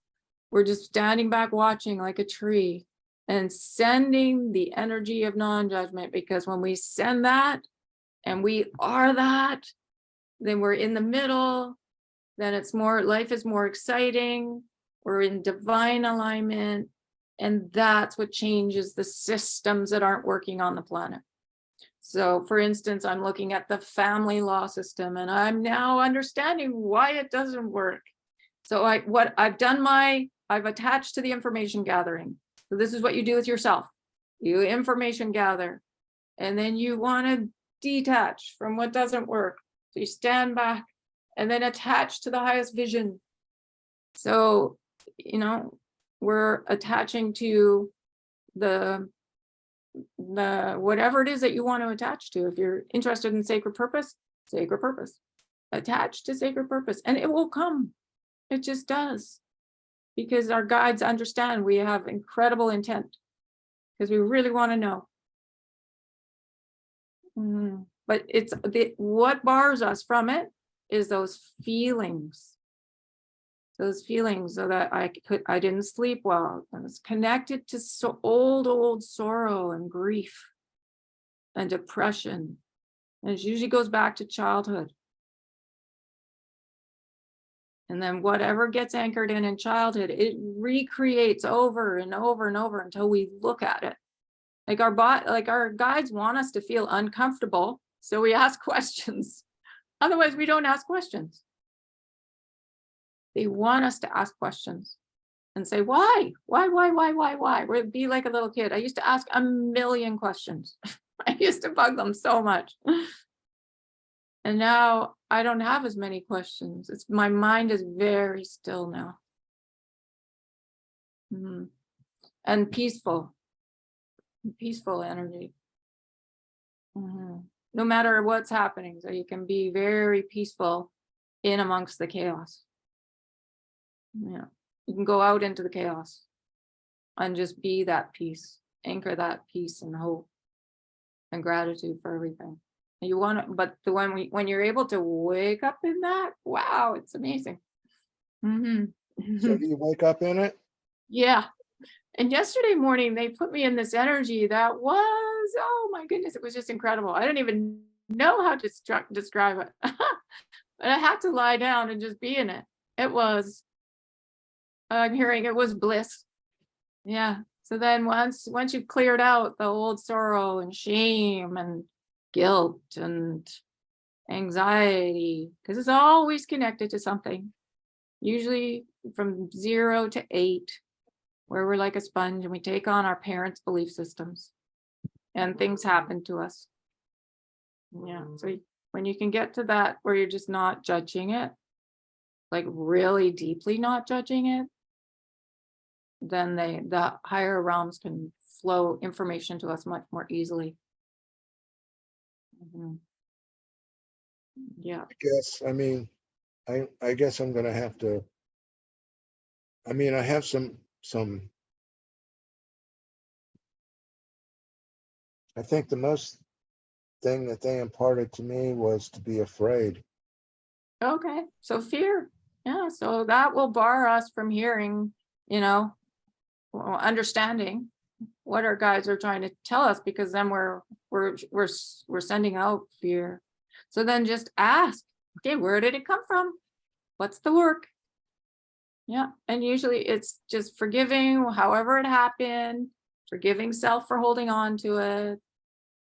we're just standing back watching like a tree and sending the energy of non-judgment, because when we send that and we are that, then we're in the middle, then it's more, life is more exciting, we're in divine alignment, and that's what changes the systems that aren't working on the planet. So for instance, I'm looking at the family law system, and I'm now understanding why it doesn't work. So I've attached to the information gathering. So this is what you do with yourself. You information gather, and then you want to detach from what doesn't work. So you stand back and then attach to the highest vision. So, you know, we're attaching to the whatever it is that you want to attach to. If you're interested in sacred purpose, attach to sacred purpose, and it will come. It just does, because our guides understand we have incredible intent, because we really want to know. But it's what bars us from it is those feelings. So that I didn't sleep well, and it's connected to old sorrow and grief and depression, and it usually goes back to childhood. And then whatever gets anchored in childhood, it recreates over and over and over until we look at it. Like our guides want us to feel uncomfortable, so we ask questions. Otherwise, we don't ask questions. They want us to ask questions and say, why? We'd be like a little kid. I used to ask a million questions. I used to bug them so much. And now I don't have as many questions. My mind is very still now. And peaceful energy. No matter what's happening. So you can be very peaceful in amongst the chaos. Yeah, you can go out into the chaos and just be that peace, anchor that peace and hope and gratitude for everything. And you want to, but when you're able to wake up in that, wow, it's amazing. So do you wake up in it? Yeah. And yesterday morning, they put me in this energy that was, oh my goodness, it was just incredible. I don't even know how to describe it. But I had to lie down and just be in it. It was, I'm hearing it was bliss. Yeah. So then once you've cleared out the old sorrow and shame and guilt and anxiety, because it's always connected to something, usually from 0 to 8, where we're like a sponge and we take on our parents' belief systems and things happen to us. Yeah. So when you can get to that where you're just not judging it, like really deeply not judging it, then the higher realms can flow information to us much more easily. Mhm. Yeah. I guess I'm gonna have to, I have some, I think the most thing that they imparted to me was to be afraid. Okay. So fear. Yeah. So that will bar us from hearing, understanding what our guides are trying to tell us, because then we're sending out fear. So then just ask, okay, where did it come from? What's the work? Yeah. And usually it's just forgiving however it happened, forgiving self for holding on to it,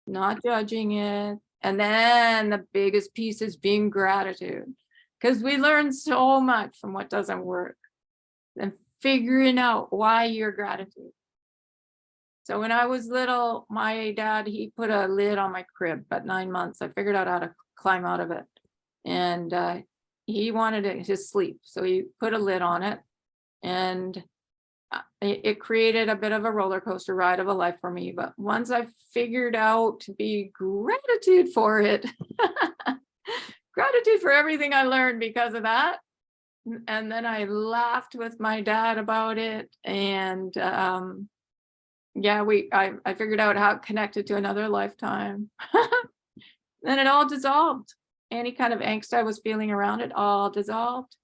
not judging it. And then the biggest piece is being gratitude, because we learn so much from what doesn't work and figuring out why your gratitude. So when I was little, my dad, he put a lid on my crib at 9 months. I figured out how to climb out of it. And he wanted it to sleep. So he put a lid on it. And it created a bit of a roller coaster ride of a life for me. But once I figured out to be gratitude for it, gratitude for everything I learned because of that. And then I laughed with my dad about it. And yeah, I figured out how it connected to another lifetime. Then it all dissolved. Any kind of angst I was feeling around it all dissolved.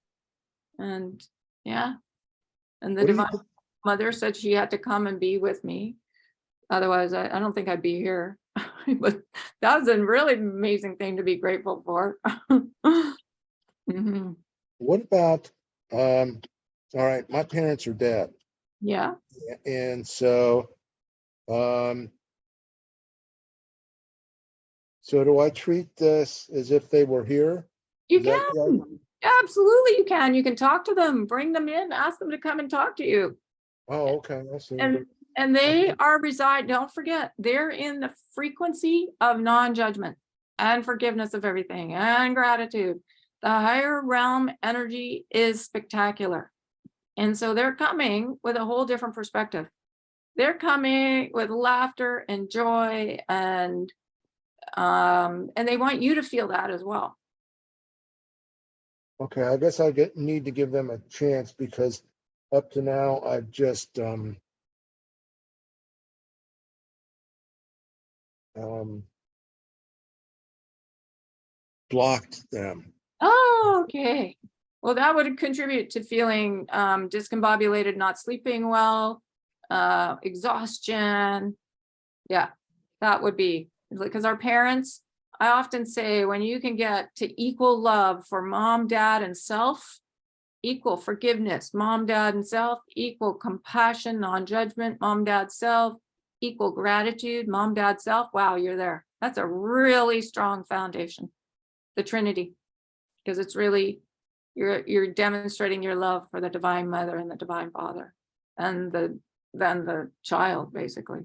And yeah. And the What do you divine mother said she had to come and be with me. Otherwise, I don't think I'd be here. But that was a really amazing thing to be grateful for. Mhm. What about, all right, my parents are dead. Yeah. And so, so do I treat this as if they were here? You Is that the idea? can. Absolutely, you can. You can talk to them, bring them in, ask them to come and talk to you. Oh, okay, I see. And they are don't forget, they're in the frequency of non-judgment and forgiveness of everything and gratitude. The higher realm energy is spectacular. And so they're coming with a whole different perspective. They're coming with laughter and joy, and they want you to feel that as well. Okay, I guess I need to give them a chance, because up to now I've just blocked them. Oh, okay. Well, that would contribute to feeling discombobulated, not sleeping well, exhaustion. Yeah, that would be, because our parents, I often say, when you can get to equal love for mom, dad, and self, equal forgiveness, mom, dad, and self, equal compassion, non-judgment, mom, dad, self, equal gratitude, mom, dad, self. Wow, you're there. That's a really strong foundation, the Trinity, because it's really, you're demonstrating your love for the Divine Mother and the Divine Father, and then the child, basically.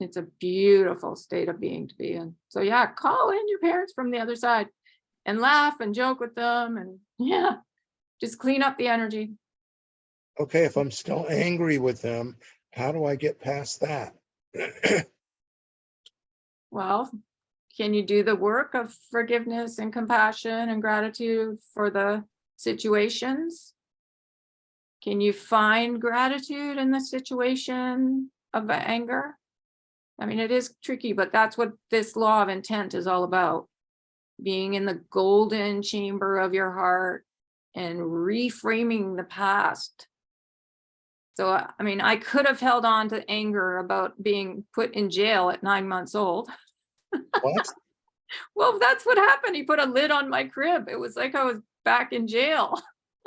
It's a beautiful state of being to be in. So yeah, call in your parents from the other side and laugh and joke with them, and yeah, just clean up the energy. Okay, if I'm still angry with them, how do I get past that? Well, can you do the work of forgiveness and compassion and gratitude for the situations? Can you find gratitude in the situation of anger? I mean, it is tricky, but that's what this law of intent is all about. Being in the golden chamber of your heart and reframing the past. So, I mean, I could have held on to anger about being put in jail at 9 months old. What? Well, that's what happened. He put a lid on my crib. It was like I was back in jail.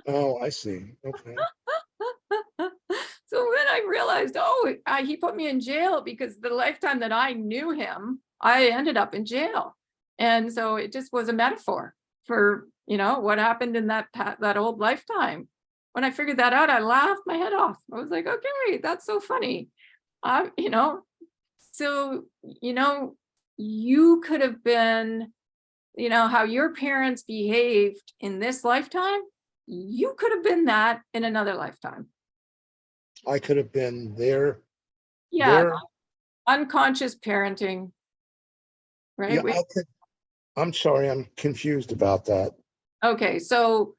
Oh, I see. Okay. So then I realized, oh, he put me in jail because the lifetime that I knew him, I ended up in jail. And so it just was a metaphor for, what happened in that old lifetime. When I figured that out, I laughed my head off. I was like, okay, that's so funny. So, you could have been, how your parents behaved in this lifetime, you could have been that in another lifetime. I could have been there. Yeah, There. unconscious parenting, right? Yeah, I'm sorry, I'm confused about that. Okay, so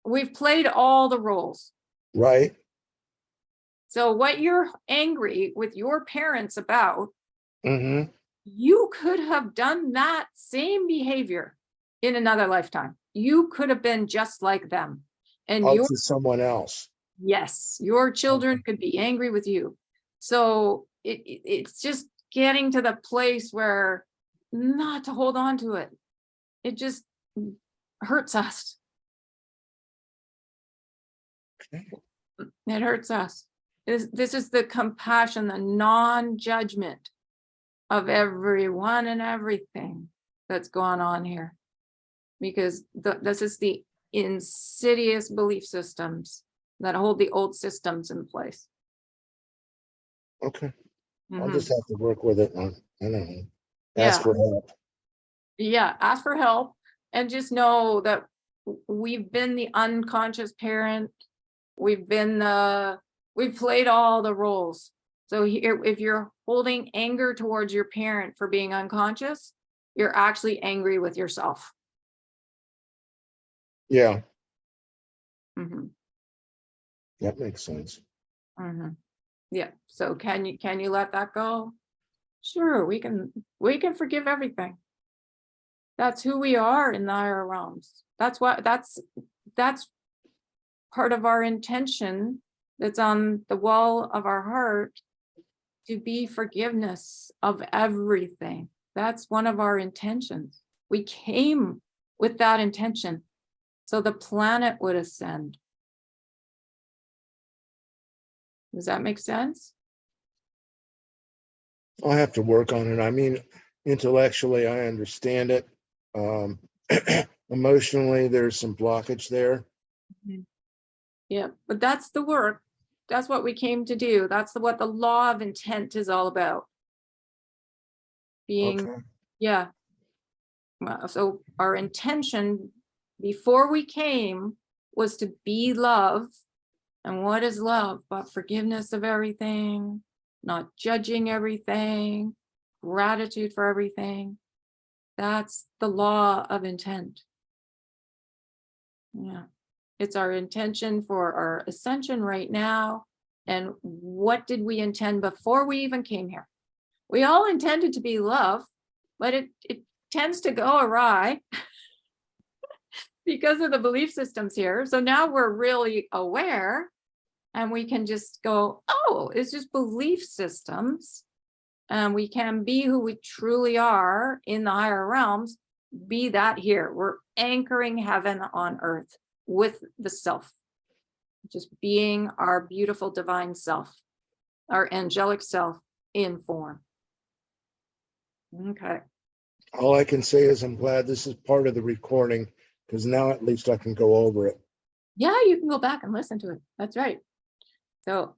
we've played all the roles. Right? So what you're angry with your parents about, Mm-hmm. you could have done that same behavior in another lifetime. You could have been just like them. And Oh, to someone else. yes, your children could be angry with you. So it's just getting to the place where not to hold on to it. It just hurts us. Okay. It hurts us. This is the compassion, the non-judgment of everyone and everything that's going on here. Because this is the insidious belief systems that hold the old systems in place. Okay. I'll Mhm. just have to work with it. I don't know. Yeah. Ask for help. Yeah, ask for help and just know that we've been the unconscious parent. We've played all the roles. So here, if you're holding anger towards your parent for being unconscious, you're actually angry with yourself. Yeah, Mhm, that makes sense. mhm. Yeah. So can you let that go? Sure, we can forgive everything. That's who we are in the higher realms. That's part of our intention that's on the wall of our heart, to be forgiveness of everything. That's one of our intentions. We came with that intention, so the planet would ascend. Does that make sense? I'll have to work on it. I mean, intellectually, I understand it. Um, Emotionally, there's some blockage there. Yeah, but that's the work. That's what we came to do. That's what the law of intent is all about. Being, Okay. yeah. Well, so our intention before we came was to be love. And what is love but forgiveness of everything, not judging everything, gratitude for everything? That's the law of intent. Yeah. It's our intention for our ascension right now. And what did we intend before we even came here? We all intended to be love, but it tends to go awry because of the belief systems here. So now we're really aware and we can just go, oh, it's just belief systems. And we can be who we truly are in the higher realms, be that here. We're anchoring heaven on earth with the self, just being our beautiful divine self, our angelic self in form. Okay. All I can say is I'm glad this is part of the recording, because now at least I can go over it. Yeah, you can go back and listen to it. That's right. So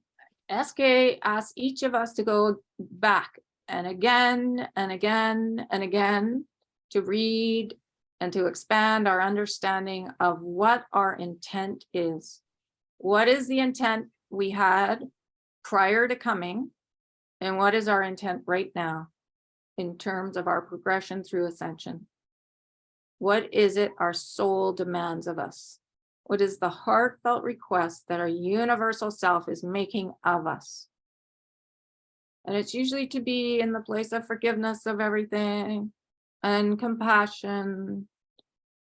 SK asks each of us to go back and again and again and again to read and to expand our understanding of what our intent is. What is the intent we had prior to coming? And what is our intent right now in terms of our progression through ascension? What is it our soul demands of us? What is the heartfelt request that our universal self is making of us? And it's usually to be in the place of forgiveness of everything and compassion,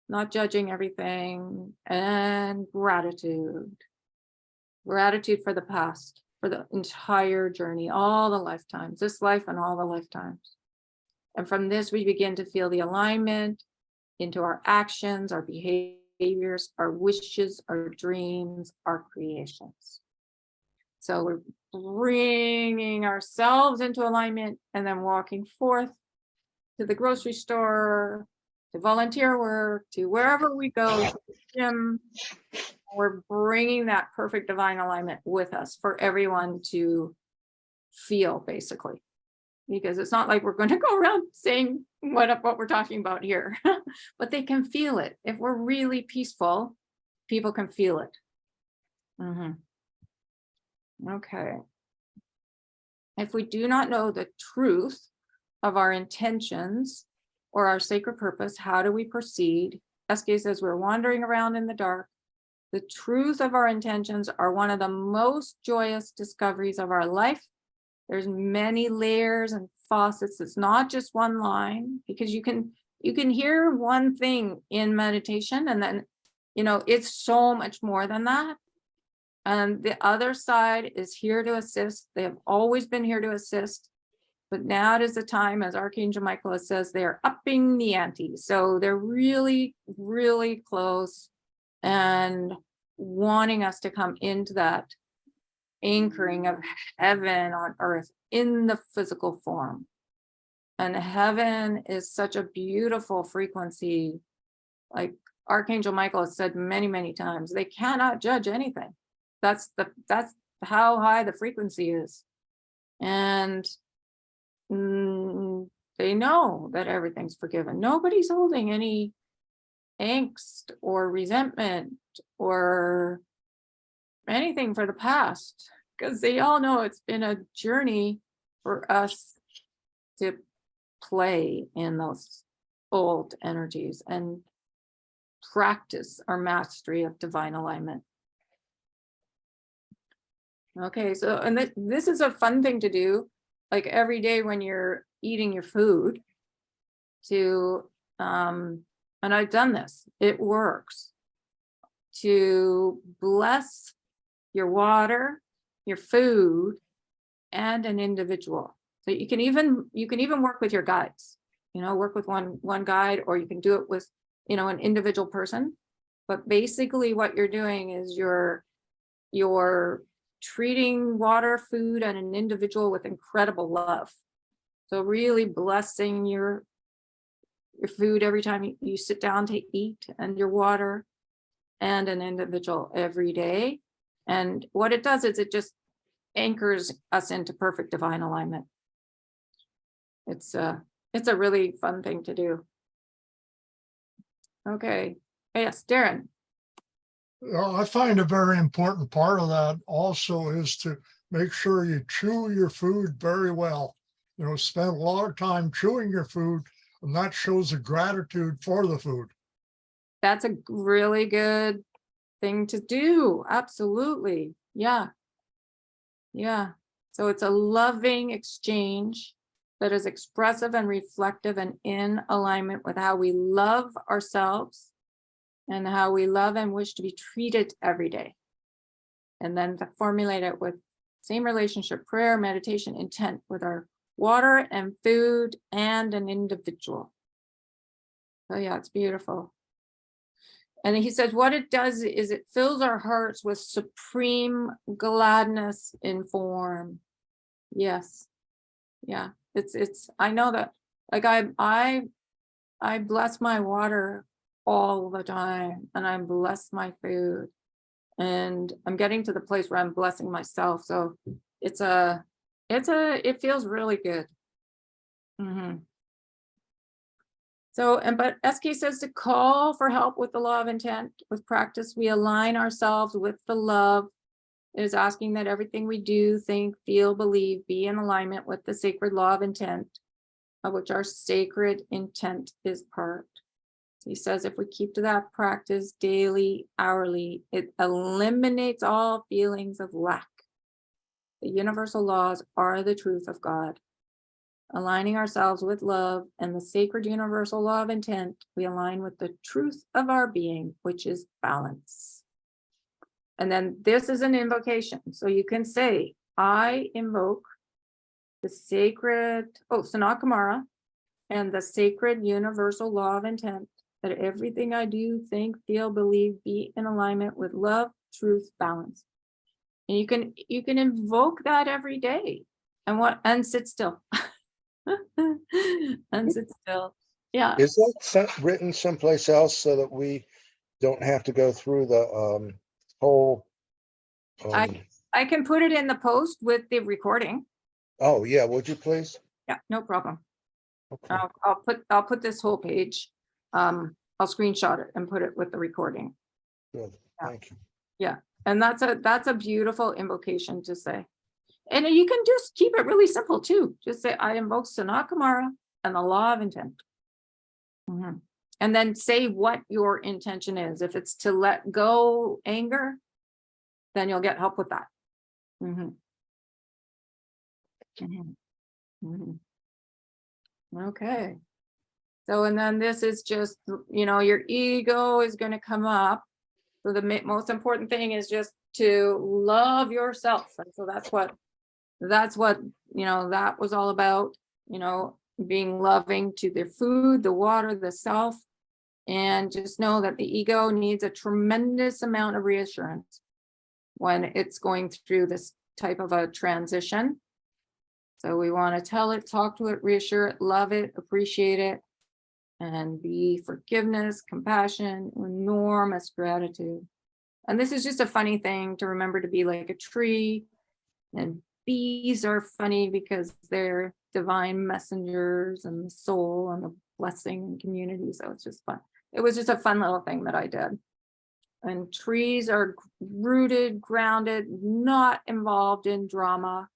not judging everything, and gratitude. Gratitude for the past, for the entire journey, all the lifetimes, this life and all the lifetimes. And from this, we begin to feel the alignment into our actions, our behaviors, our wishes, our dreams, our creations. So we're bringing ourselves into alignment and then walking forth to the grocery store, to volunteer work, to wherever we go, to the gym. We're bringing that perfect divine alignment with us for everyone to feel, basically. Because it's not like we're going to go around saying what we're talking about here, but they can feel it. If we're really peaceful, people can feel it. Okay. If we do not know the truth of our intentions or our sacred purpose, how do we proceed? SK says we're wandering around in the dark. The truth of our intentions are one of the most joyous discoveries of our life. There's many layers and facets. It's not just one line, because you can hear one thing in meditation, and then, it's so much more than that. And the other side is here to assist. They have always been here to assist, but now it is the time, as Archangel Michael says, they're upping the ante. So they're really, really close and wanting us to come into that anchoring of heaven on earth in the physical form. And heaven is such a beautiful frequency. Like Archangel Michael has said many, many times, they cannot judge anything. That's how high the frequency is. And they know that everything's forgiven. Nobody's holding any angst or resentment or anything for the past, because they all know it's been a journey for us to play in those old energies and practice our mastery of divine alignment. Okay, so, and this is a fun thing to do, like every day when you're eating your food, to, and I've done this, it works, to bless your water, your food, and an individual. So you can even work with your guides, work with one guide, or you can do it with, an individual person. But basically what you're doing is you're treating water, food, and an individual with incredible love. So really blessing your food every time you sit down to eat, and your water, and an individual every day. And what it does is it just anchors us into perfect divine alignment. It's a really fun thing to do. Okay. Yes, Darren. I find a very important part of that also is to make sure you chew your food very well. Spend a lot of time chewing your food, and that shows a gratitude for the food. That's a really good thing to do. Absolutely. Yeah. So it's a loving exchange that is expressive and reflective and in alignment with how we love ourselves and how we love and wish to be treated every day. And then to formulate it with same relationship, prayer, meditation, intent with our water and food and an individual. So yeah, it's beautiful. And he says what it does is it fills our hearts with supreme gladness in form. Yes. Yeah. It's I know that, like, I bless my water all the time, and I bless my food, and I'm getting to the place where I'm blessing myself. So it feels really good. So, but SK says to call for help with the law of intent. With practice, we align ourselves with the love. It is asking that everything we do, think, feel, believe, be in alignment with the sacred law of intent, of which our sacred intent is part. So he says if we keep to that practice daily, hourly, it eliminates all feelings of lack. The universal laws are the truth of God. Aligning ourselves with love and the sacred universal law of intent, we align with the truth of our being, which is balance. And then this is an invocation. So you can say, I invoke the sacred, Sanat Kumara, and the sacred universal law of intent that everything I do, think, feel, believe, be in alignment with love, truth, balance. And you can invoke that every day and sit still. And sit still. Yeah. Is that written someplace else so that we don't have to go through the whole? I can put it in the post with the recording. Oh, yeah, would you please? Yeah, no problem. Okay, I'll put this whole page. I'll screenshot it and put it with the recording. good, Yeah. thank you. And that's a beautiful invocation to say. And you can just keep it really simple too. Just say, I invoke Sanat Kumara and the law of intent. Mhm. And then say what your intention is. If it's to let go anger, then you'll get help with that. Mhm. Mhm. Mhm. Okay. So, and then this is just, your ego is going to come up. So the most important thing is just to love yourself. And so that's what, that was all about, being loving to the food, the water, the self. And just know that the ego needs a tremendous amount of reassurance when it's going through this type of a transition. So we want to tell it, talk to it, reassure it, love it, appreciate it, and be forgiveness, compassion, enormous gratitude. And this is just a funny thing to remember, to be like a tree. And bees are funny because they're divine messengers and the soul and the blessing and community. So it's just fun. It was just a fun little thing that I did. And trees are rooted, grounded, not involved in drama.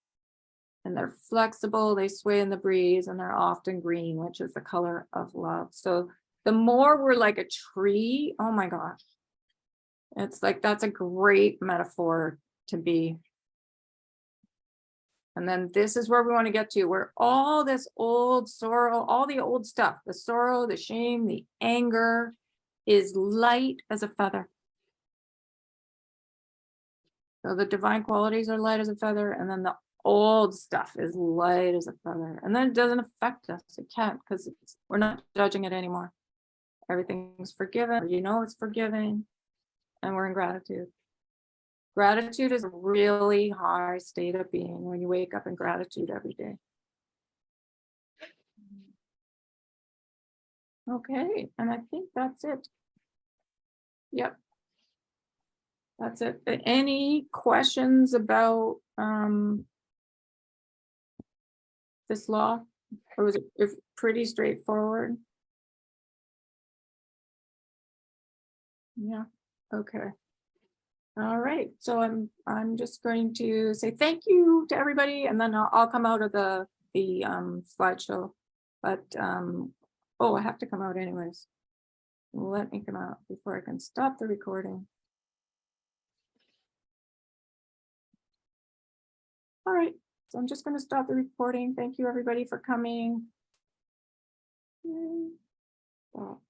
And they're flexible, they sway in the breeze, and they're often green, which is the color of love. So the more we're like a tree, oh my gosh. It's like, that's a great metaphor to be. And then this is where we want to get to, where all this old sorrow, all the old stuff, the sorrow, the shame, the anger is light as a feather. So the divine qualities are light as a feather, and then the old stuff is light as a feather. And then it doesn't affect us. It can't, because we're not judging it anymore. Everything's forgiven, it's forgiven, and we're in gratitude. Gratitude is a really high state of being when you wake up in gratitude every day. Okay, and I think that's it. Yep. That's it. Any questions about this law? Or was it pretty straightforward? Yeah, okay. All right, so I'm just going to say thank you to everybody, and then I'll come out of the slideshow. But oh, I have to come out anyways. Let me come out before I can stop the recording. All right, so I'm just going to stop the recording. Thank you everybody for coming. Yay. Well,